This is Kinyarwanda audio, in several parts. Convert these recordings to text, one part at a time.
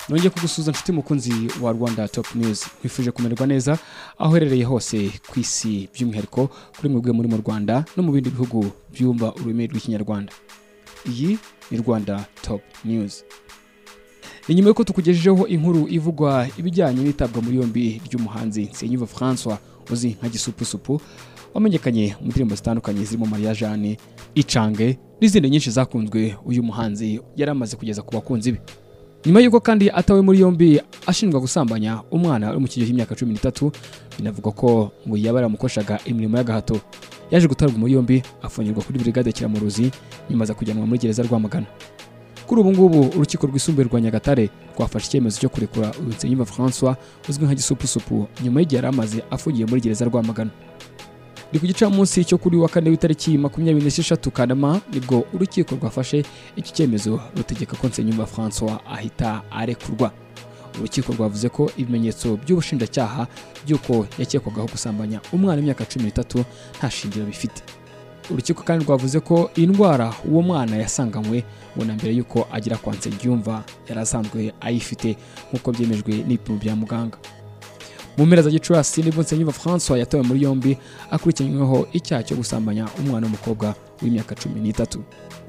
Nongeye kugusuza nshuti mukunzi wa Rwanda Top News. Nkwifuje kumererwa neza aho herereye hose ku isi, by'umwihariko kuri mwebwe muri mu Rwanda no mu bindi bihugu byumva ururimi rw'ikinyarwanda. Iyi ni Rwanda Top News. Ni nyuma yuko tukugejejeho inkuru ivugwa ibijyanye n'itabwa muri yombi ry'umuhanzi Nsengiyumva François uzi nka Gisupusupu, wamenyekanye mu ndirimbo zitandukanye zirimo Maria Jeanne, Icange n'izindi nyinshi zakunzwe. Uyu muhanzi yaramaze kugeza ku bakunzi be. Nyuma yuko kandi atawe muri yombi ashinjwa gusambanya umwana uri mu kigero cy'imyaka 13, binavuga ko ngo yabaramukoshaga imirimo y'agahato. Yaje gutarwa muri yombi afungirwa kuri Brigade Kiramuruzi, nyuma za kujyanwa muri gereza Rwamagana. Kuri ubu ngubu urukiko rwisumbuye rwa Nyagatare rwafashe icyemezo cyo kurekura Nsengiyumva François uzwi nka Gisupusupu nyuma y'igihe yaramaze afungiye muri gereza Rwamagana. Ni ku gicamunsi cyo kuri wa kane w'itariki 26 Kanama nibwo urukiko rwafashe iki cyemezo rutegeka ko Nsengiyumva François ahita arekurwa. Urukiko rwavuze ko ibimenyetso by'ubushinjacyaha by'uko yakekwagaho gusambanya umwana w'imyaka 13 nta shingiro bifite. Urukiko kandi rwavuze ko indwara uwo mwana yasanganywe ngo na mbere yuko agira kwa Nsengiyumva yarasanzwe ayifite nk'uko byemejwe n'ibipimo bya muganga. Mu mpera za Gicurasi nibwo Nsengiyumva François yatawe muri yombi akurikiranyweho icyaha cyo gusambanya umwana w'umukobwa w'imyaka 13.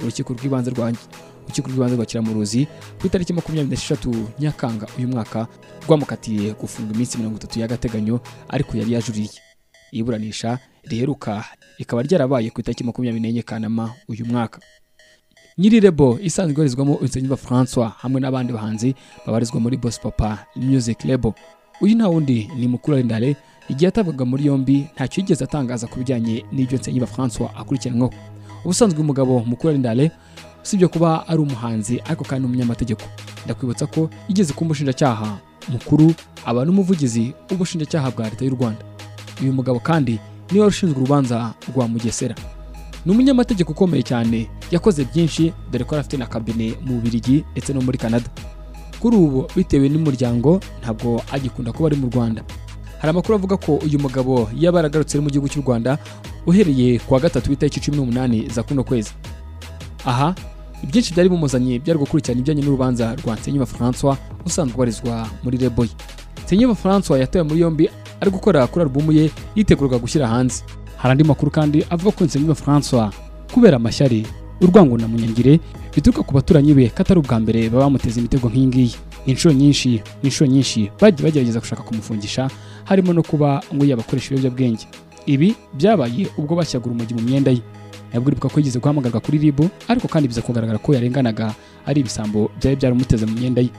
Urukiko rw'ibanze rwa Kiramuruzi ku itariki 26 Nyakanga uyu mwaka rwamukatiye gufunga iminsi 30 y'agateganyo, ariko yari yajuriye. Iburanisha riheruka ikaba ryarabaye ku itariki 24 Kanama uyu mwaka. Nyiri Rebo isanzwe ibarizwamo Nsengiyumva François hamwe n'abandi bahanzi babarizwa muri Boss Papa Music Label, uyu nta wundi ni Mukuru Ndale. Igihe atavuga muri yombi ntacyo yigeze atangaza ku bijyanye n'ibyo Nsengiyumva François akurikiranweho. Ubusanzwe umugabo Mukuru Ndale usibye kuba ari umuhanzi ariko kandi umunyamategeko. Ndakwibutsa ko igeze ku mushinjacyaha mukuru aba n'umuvugizi w'ubushinjacyaha bwa leta y'u Rwanda. Uyu mugabo kandi niwe ushinzwe urubanza rwa Mugesera. Ni umunyamategeko ukomeye cyane, yakoze byinshi dore ko afite na kabine mu Bubiligi ndetse no muri Canada. Kuri ubu bitewe n'umuryango ntabwo agikunda kuba ari mu Rwanda. Hari amakuru avuga ko uyu mugabo yabaragarutse mu gihugu cy'u Rwanda uhereye kwa gatatu w'itariki 18 za kuno kwezi. Aha ibyinshi byari bumuzanye byari gukurikirana ibijyanye n'urubanza rwa Nsengiyumva François usanzwe warizwa muri Reboy. Nsengiyumva François yatawe muri yombi ari gukora kuri album ye yitegurwa gushyira hanze. Hari andi makuru kandi avuga ko Nsengiyumva François kubera amashyari, urwango na munyangire bituruka ku baturanyi be katari ubwa mbere baba bamuteza imitego nk'ingiyi. Inshuro nyinshi bagiye bagerageza gushaka kumufungisha, harimo no kuba ngo yabakoresha ibiyobyabwenge. Ibi byabaye ubwo bashyagura umujyi mu myenda ye. Yabwirizwa ko yigeze guhamagarwa kuri RIB, ariko kandi biza kugaragara ko yarenganaga ari ibisambo byari byarumuteze mu myenda ye.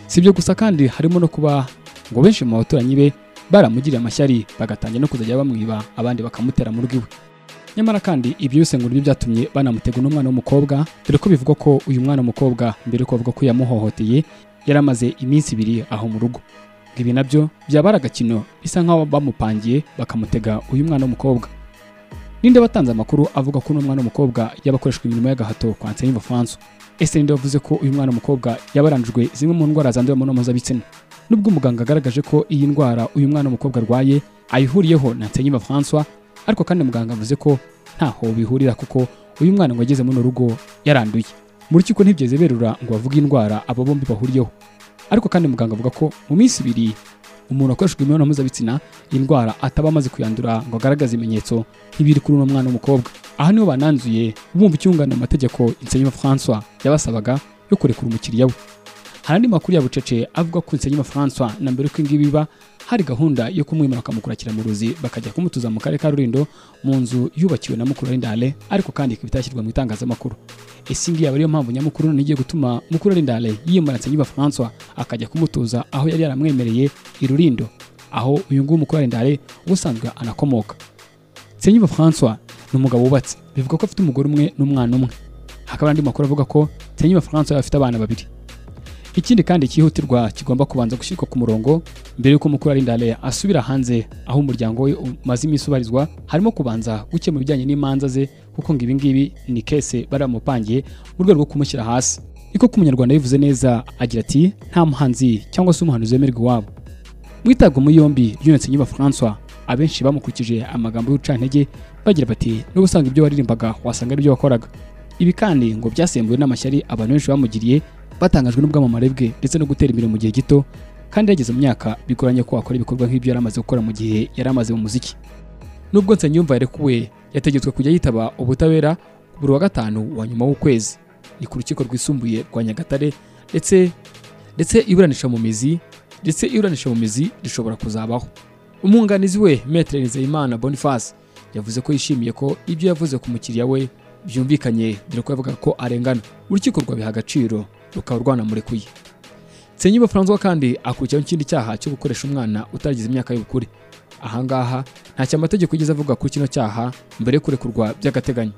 Sibyo gusa kandi harimo no kuba ngo benshi mu baturanyi be baramugiriye amashyari bagatangira no kuzajya bamwiba, abandi bakamutera mu rugo iwe. Nyamara kandi ibyo byose ngo nibyo byatumye banamutega n'umwana w'umukobwa, dore ko bivugwa ko uyu mwana w'umukobwa mbere ko bavuga ko yamuhohoteye yaramaze iminsi 2 aho mu rugo. Ibi nabyo byabara agakino bisa nkaho bamupangiye bakamutega uyu mwana w'umukobwa. Ninde batanze amakuru avuga ko n'umwana w'umukobwa yabakoreshwa imirimo y'agahato kwa Nsengiyumva François? Ese ninde wavuze ko uyu mwana w'umukobwa yabaranjwe zimwe mu ndwara zandura mu mpuzabitsina? Nubwo umuganga agaragaje ko iyi ndwara uyu mwana w'umukobwa arwaye ayihuriyeho na Nsengiyumva François, ariko kandi muganga avuze ko ntaho bihurira kuko uyu mwana ngo ageze mu rugo yaranduye. Mu rukiko ntibyeze berura ngo bavuge indwara abo bombi bahuriyeho, ariko kandi muganga avuga ko mu minsi 2 umuntu akoreshwa imibonano mpuzabitsina iyi ndwara ataba amaze kuyandura ngo agaragaze ibimenyetso nk'ibiri kuri uno mwana w'umukobwa. Aha niho bananzuye bumva icyungana amategeko Nsengiyumva François yabasabaga yo kurekura umukiriya we. Hari andi makuru ya bucece avuga ko Nsengiyumva François na mbere ko ingibi biba hari gahunda yo kumwimura akamukurakira mu ruzi bakajya kumutuza mu karere ka Rulindo mu nzu yubakiwe na Mukuru Ndale, ariko kandi kibitashyirwa mu itangazamakuru. Ese ngiye ariyo mpamvu nyamukuru nigiye gutuma Mukuru Ndale yimura Nsengiyumva François akajya kumutuza aho yari yaramwemereye i Rulindo, aho uyu nguyu Mukuru Ndale ubusanzwe anakomoka. Nsengiyumva François ni umugabo wubatse, bivuga ko afite umugore umwe n'umwana umwe. Hakaba andi makuru avuga ko Nsengiyumva François afite abana 2. Ikindi kandi cyihutirwa kigomba kubanza gushyirwa ku murongo mbere yuko Mukuru Ndale asubira hanze aho umuryango we umaze iminsi ubarizwa, harimo kubanza gukemura ibijyanye n'imanza ze, kuko ngo ibi ngibi ni kese baramupangiye mu rwego rwo kumushyira hasi. niko ko umunyarwanda yivuze neza agira ati nta muhanzi cyangwa se umuhanuzi wemerwa iwabo. Mu itabwa muri yombi ry'uyu Nsengiyumva François abenshi bamukurikije amagambo y'urucantege bagira bati n'ubusanga ibyo waririmbaga wasanga ari byo wakoraga. Ibi kandi ngo byasembuwe n'amashyari abantu benshi bamugiriye batangajwe n'ubwamamare bwe ndetse no gutera imbere mu gihe gito, kandi yageze mu myaka bigoranye ko akora ibikorwa nk'ibyo yari amaze gukora mu gihe yari amaze mu muziki. Nubwo Nsengiyumva yarekuwe, yategetswe kujya yitaba ubutabera buri wa gatanu wa nyuma w'ukwezi, ni ku rukiko rwisumbuye rwa Nyagatare, ndetse iburanisha mu mizi rishobora kuzabaho. Umwunganizi we Maître Nizeyimana Boniface yavuze ko yishimiye ko ibyo yavuze ku mukiriya we byumvikanye, dore ko yavuga ko arengana. Urukiko rwabiha agaciro rukaba rwanamurekuye. Nsengiyumva François kandi akurikiraho ikindi cyaha cyo gukoresha umwana utaragize imyaka y'ubukure. Ahangaha ntacyo amategeko yigeze avuga kuri kino cyaha mbere yo kurekurwa by'agateganyo.